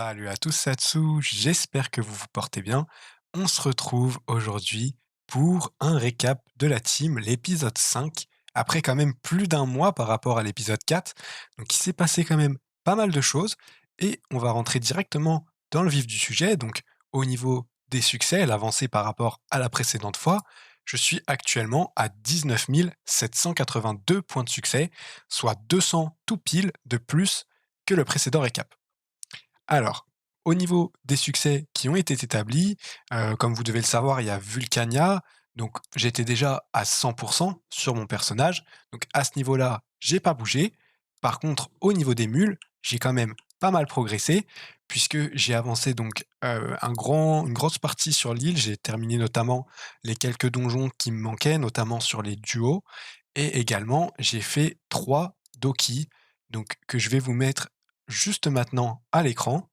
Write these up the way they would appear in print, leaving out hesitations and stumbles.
Salut à tous Satsu, j'espère que vous vous portez bien. On se retrouve aujourd'hui pour un récap de la team, l'épisode 5, après quand même plus d'un mois par rapport à l'épisode 4. Donc il s'est passé quand même pas mal de choses et on va rentrer directement dans le vif du sujet. Donc au niveau des succès, l'avancée par rapport à la précédente fois, je suis actuellement à 19 782 points de succès, soit 200 tout pile de plus que le précédent récap. Alors, au niveau des succès qui ont été établis, comme vous devez le savoir, il y a Vulcania, donc j'étais déjà à 100 sur mon personnage, donc à ce niveau-là, j'ai pas bougé. Par contre, au niveau des mules, j'ai quand même pas mal progressé puisque j'ai avancé donc, une grosse partie sur l'île. J'ai terminé notamment les quelques donjons qui me manquaient, notamment sur les duos et également j'ai fait 3 Doki, donc que je vais vous mettre juste maintenant à l'écran.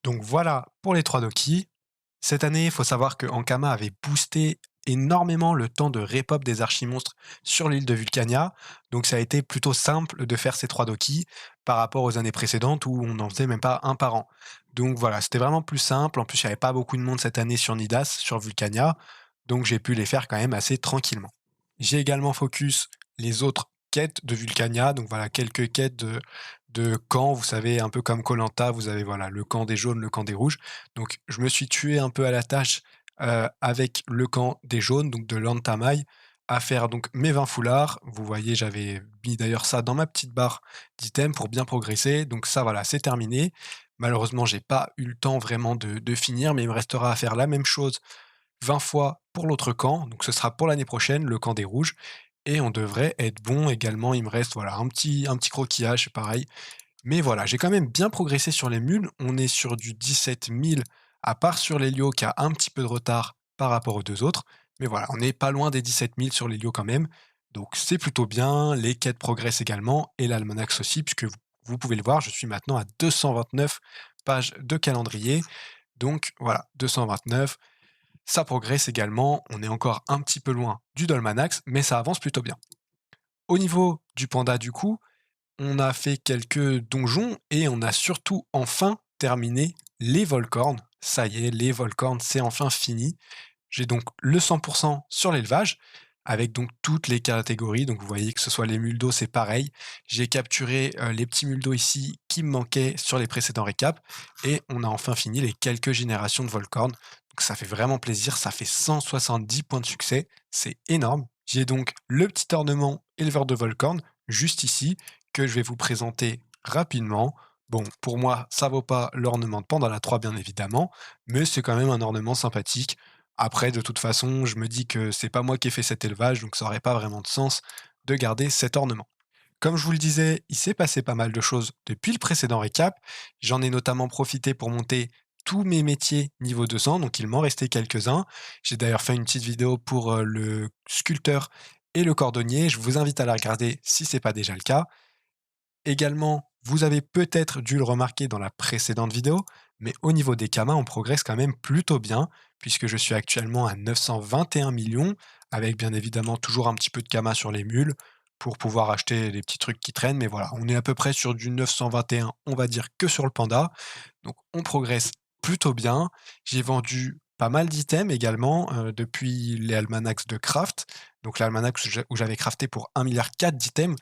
Donc voilà pour les 3 Doki. Cette année, il faut savoir que Ankama avait boosté énormément le temps de repop des archimonstres sur l'île de Vulcania. Donc ça a été plutôt simple de faire ces 3 Doki par rapport aux années précédentes où on n'en faisait même pas un par an. Donc voilà, c'était vraiment plus simple. En plus, il n'y avait pas beaucoup de monde cette année sur Nidas, sur Vulcania. Donc j'ai pu les faire quand même assez tranquillement. J'ai également focus les autres quêtes de Vulcania. Donc voilà, quelques quêtes de camps. Vous savez, un peu comme koh vous avez voilà, le camp des jaunes, le camp des rouges. Donc je me suis tué un peu à la tâche avec le camp des jaunes, donc de l'Antamai, à faire donc mes 20 foulards. Vous voyez, j'avais mis d'ailleurs ça dans ma petite barre d'items pour bien progresser. Donc ça, voilà, c'est terminé. Malheureusement, j'ai pas eu le temps vraiment de finir, mais il me restera à faire la même chose 20 fois pour l'autre camp. Donc ce sera pour l'année prochaine, le camp des rouges. Et on devrait être bon également. Il me reste voilà, un petit croquillage, pareil. Mais voilà, j'ai quand même bien progressé sur les mules. On est sur du 17 000, à part sur l'Helio qui a un petit peu de retard par rapport aux deux autres. Mais voilà, on n'est pas loin des 17 000 sur l'Helio quand même. Donc c'est plutôt bien. Les quêtes progressent également et l'almanax aussi, puisque vous pouvez le voir, je suis maintenant à 229 pages de calendrier. Donc voilà, 229. Ça progresse également. On est encore un petit peu loin du Dolmanax, mais ça avance plutôt bien. Au niveau du panda, du coup, on a fait quelques donjons et on a surtout enfin terminé les Volcornes. Ça y est, les Volcornes, c'est enfin fini. J'ai donc le 100% sur l'élevage, avec donc toutes les catégories. Donc vous voyez que ce soit les muldos, c'est pareil. J'ai capturé les petits muldos ici qui me manquaient sur les précédents récaps. Et on a enfin fini les quelques générations de Volcornes. Donc ça fait vraiment plaisir, ça fait 170 points de succès, c'est énorme. J'ai donc le petit ornement éleveur de Volcornes, juste ici, que je vais vous présenter rapidement. Bon, pour moi, ça vaut pas l'ornement de Pandala 3, bien évidemment, mais c'est quand même un ornement sympathique. Après, de toute façon, je me dis que c'est pas moi qui ai fait cet élevage, donc ça aurait pas vraiment de sens de garder cet ornement. Comme je vous le disais, il s'est passé pas mal de choses depuis le précédent récap. J'en ai notamment profité pour monter tous mes métiers niveau 200, donc il m'en restait quelques-uns. J'ai d'ailleurs fait une petite vidéo pour le sculpteur et le cordonnier. Je vous invite à la regarder si ce n'est pas déjà le cas. Également, vous avez peut-être dû le remarquer dans la précédente vidéo, mais au niveau des kamas, on progresse quand même plutôt bien, puisque je suis actuellement à 921 millions, avec bien évidemment toujours un petit peu de kamas sur les mules, pour pouvoir acheter les petits trucs qui traînent, mais voilà, on est à peu près sur du 921, on va dire que sur le panda, donc on progresse plutôt bien. J'ai vendu pas mal d'items également depuis les almanachs de craft, donc l'almanach où j'avais crafté pour 1,4 milliard d'items,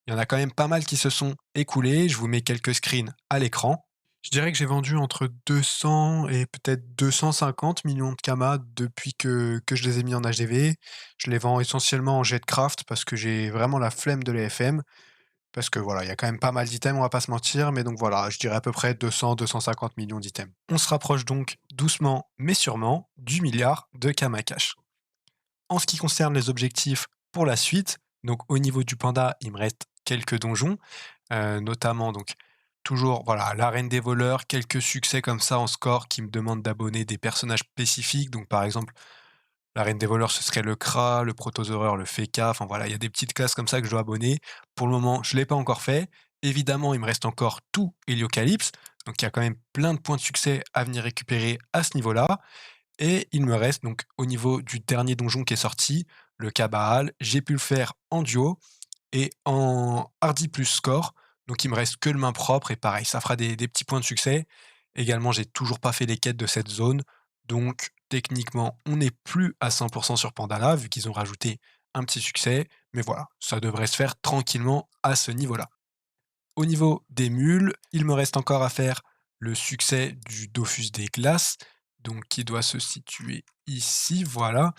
il y en a quand même pas mal qui se sont écoulés. Je vous mets quelques screens à l'écran. Je dirais que j'ai vendu entre 200 et peut-être 250 millions de kamas depuis que je les ai mis en HDV. Je les vends essentiellement en Jetcraft parce que j'ai vraiment la flemme de les FM. parce que voilà, il y a quand même pas mal d'items, on va pas se mentir, mais donc voilà, je dirais à peu près 200-250 millions d'items. On se rapproche donc doucement mais sûrement du milliard de Kamakash. En ce qui concerne les objectifs pour la suite, donc au niveau du panda, il me reste quelques donjons, notamment donc toujours voilà, l'arène des voleurs, quelques succès comme ça en score qui me demandent d'abonner des personnages spécifiques. Donc par exemple, l'arène des voleurs, ce serait le Kra, le protosaureur, le Feka, enfin voilà, il y a des petites classes comme ça que je dois abonner. Pour le moment, je ne l'ai pas encore fait. Évidemment, il me reste encore tout Heliocalypse, donc il y a quand même plein de points de succès à venir récupérer à ce niveau-là. Et il me reste donc au niveau du dernier donjon qui est sorti, le Kabbaal, j'ai pu le faire en duo et en hardy plus score, donc il me reste que le main propre et pareil, ça fera des petits points de succès. Également, j'ai toujours pas fait les quêtes de cette zone, donc techniquement, on n'est plus à 100 sur Pandala vu qu'ils ont rajouté un petit succès, mais voilà, ça devrait se faire tranquillement à ce niveau-là. Au niveau des mules, il me reste encore à faire le succès du Dofus des glaces, donc qui doit se situer ici, voilà.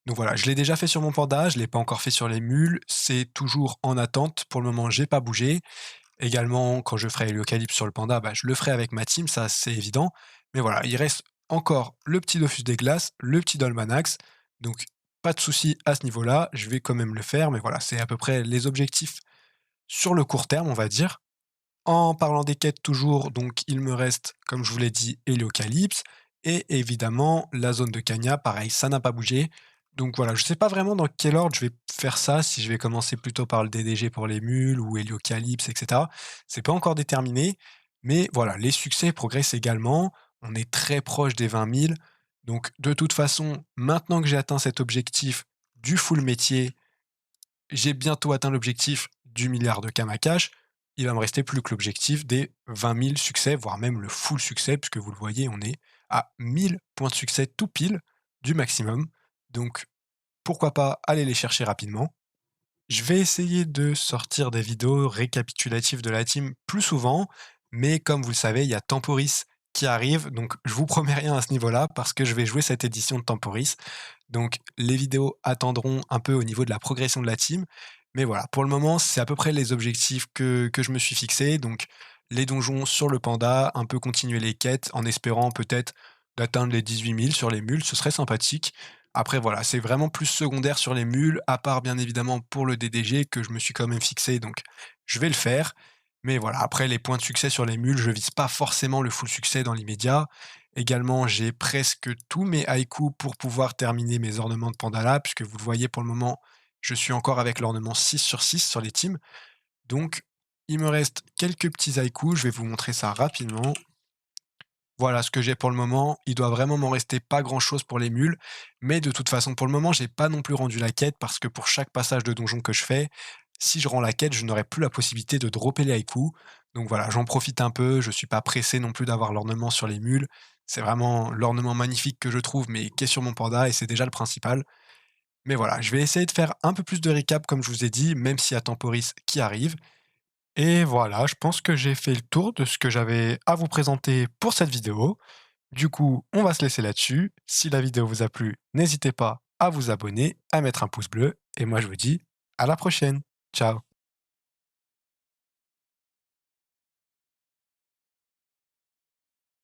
Donc voilà, je l'ai déjà fait sur mon panda, je ne l'ai pas encore fait sur les mules, c'est toujours en attente. Pour le moment, j'ai pas bougé. Également, quand je ferai l'Eucalypse sur le panda, bah, je le ferai avec ma team, ça c'est évident. Mais voilà, il reste encore le petit Dofus des glaces, le petit Dolmanax, donc pas de souci à ce niveau-là, je vais quand même le faire, mais voilà, c'est à peu près les objectifs sur le court terme, on va dire. En parlant des quêtes toujours, donc il me reste, comme je vous l'ai dit, Héliocalypse et évidemment la zone de Cagna, pareil, ça n'a pas bougé. Donc voilà, je ne sais pas vraiment dans quel ordre je vais faire ça, si je vais commencer plutôt par le DDG pour les mules ou Héliocalypse, etc. C'est pas encore déterminé, mais voilà, les succès progressent également. On est très proche des 20 000. Donc de toute façon, maintenant que j'ai atteint cet objectif du full métier, j'ai bientôt atteint l'objectif du milliard de Kamakash. Il va me rester plus que l'objectif des 20 000 succès, voire même le full succès, puisque vous le voyez, on est à 1000 points de succès tout pile du maximum. Donc, pourquoi pas aller les chercher rapidement. Je vais essayer de sortir des vidéos récapitulatives de la team plus souvent, mais comme vous le savez, il y a Temporis qui arrive, donc je vous promets rien à ce niveau-là parce que je vais jouer cette édition de Temporis. Donc les vidéos attendront un peu au niveau de la progression de la team. Mais voilà, pour le moment, c'est à peu près les objectifs que je me suis fixés. Donc les donjons sur le panda, un peu continuer les quêtes en espérant peut-être d'atteindre les 18 000 sur les mules, ce serait sympathique. Après voilà, c'est vraiment plus secondaire sur les mules, à part bien évidemment pour le DDG que je me suis quand même fixé, donc je vais le faire. Mais voilà, après les points de succès sur les mules, je vise pas forcément le full succès dans l'immédiat. Également, j'ai presque tous mes haïkus pour pouvoir terminer mes ornements de Pandala, puisque vous le voyez pour le moment, je suis encore avec l'ornement 6 sur 6 sur les teams. Donc, il me reste quelques petits haïkus, je vais vous montrer ça rapidement. Voilà ce que j'ai pour le moment. Il doit vraiment m'en rester pas grand-chose pour les mules, mais de toute façon, pour le moment, j'ai pas non plus rendu la quête parce que pour chaque passage de donjon que je fais, si je rends la quête, je n'aurai plus la possibilité de dropper les haïkus. Donc voilà, j'en profite un peu, je suis pas pressé non plus d'avoir l'ornement sur les mules. C'est vraiment l'ornement magnifique que je trouve, mais qui est sur mon panda et c'est déjà le principal. Mais voilà, je vais essayer de faire un peu plus de récap comme je vous ai dit, même s'il y a Temporis qui arrive. Et voilà, je pense que j'ai fait le tour de ce que j'avais à vous présenter pour cette vidéo. Du coup, on va se laisser là-dessus. Si la vidéo vous a plu, n'hésitez pas à vous abonner, à mettre un pouce bleu. Et moi, je vous dis à la prochaine. Ciao.